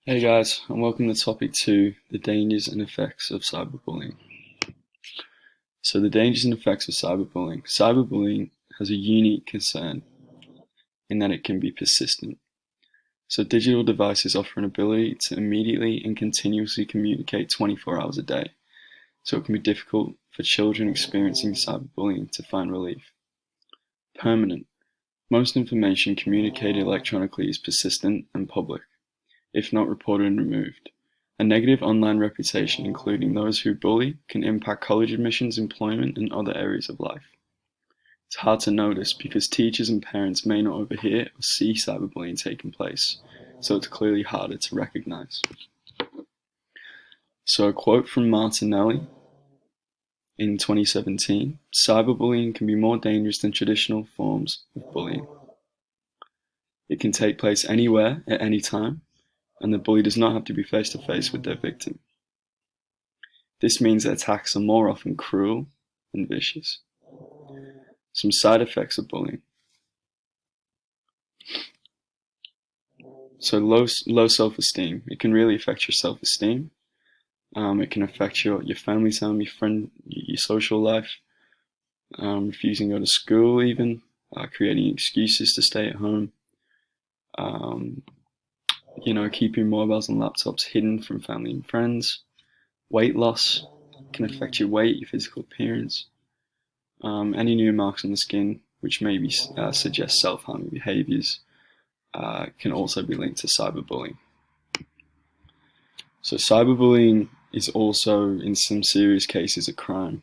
Hey guys, and welcome to topic 2, the dangers and effects of cyberbullying. So the dangers and effects of cyberbullying. Cyberbullying has a unique concern in that it can be persistent. So digital devices offer an ability to immediately and continuously communicate 24 hours a day. So it can be difficult for children experiencing cyberbullying to find relief. Permanent. Most information communicated electronically is persistent and public, if not reported and removed. A negative online reputation, including those who bully, can impact college admissions, employment, and other areas of life. It's hard to notice because teachers and parents may not overhear or see cyberbullying taking place, so it's clearly harder to recognize. So a quote from Martinelli in 2017, cyberbullying can be more dangerous than traditional forms of bullying. It can take place anywhere, at any time, and the bully does not have to be face-to-face with their victim. This means that attacks are more often cruel and vicious. Some side effects of bullying. So low self-esteem. It can really affect your self-esteem. It can affect your family time, your social life, refusing to go to school even, creating excuses to stay at home. Keeping mobiles and laptops hidden from family and friends. Weight loss can affect your weight, your physical appearance. Any new marks on the skin, which maybe suggest self-harming behaviors, can also be linked to cyberbullying. So cyberbullying is also, in some serious cases, a crime.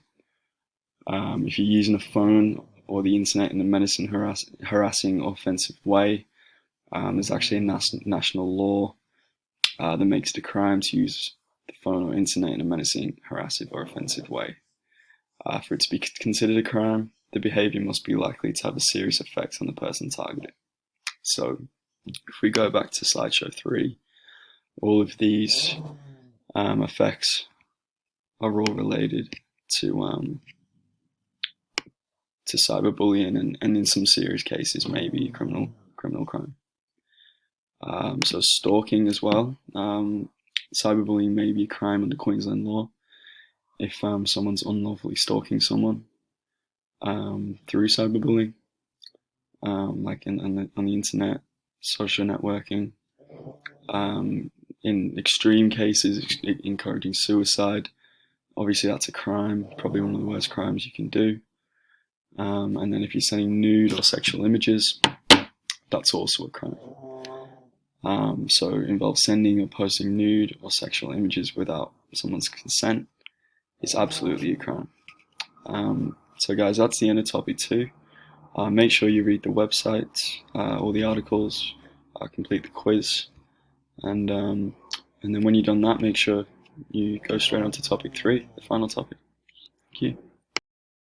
If you're using a phone or the internet in a menacing, harassing or offensive way, there's actually a national law that makes it a crime to use the phone or internet in a menacing, harassing or offensive way. For it to be considered a crime, the behavior must be likely to have a serious effect on the person targeted. So if we go back to slideshow 3, all of these effects are all related to cyberbullying and in some serious cases maybe criminal crime. So stalking as well. Cyberbullying may be a crime under Queensland law if someone's unlawfully stalking someone through cyberbullying, like on the internet, social networking. In extreme cases, encouraging suicide. Obviously, that's a crime, probably one of the worst crimes you can do. And then if you're sending nude or sexual images, that's also a crime. So it involves sending or posting nude or sexual images without someone's consent. It's absolutely a crime. So guys, that's the end of topic 2. Make sure you read the website, all the articles, complete the quiz, and then when you've done that, make sure you go straight on to topic 3, the final topic. Thank you.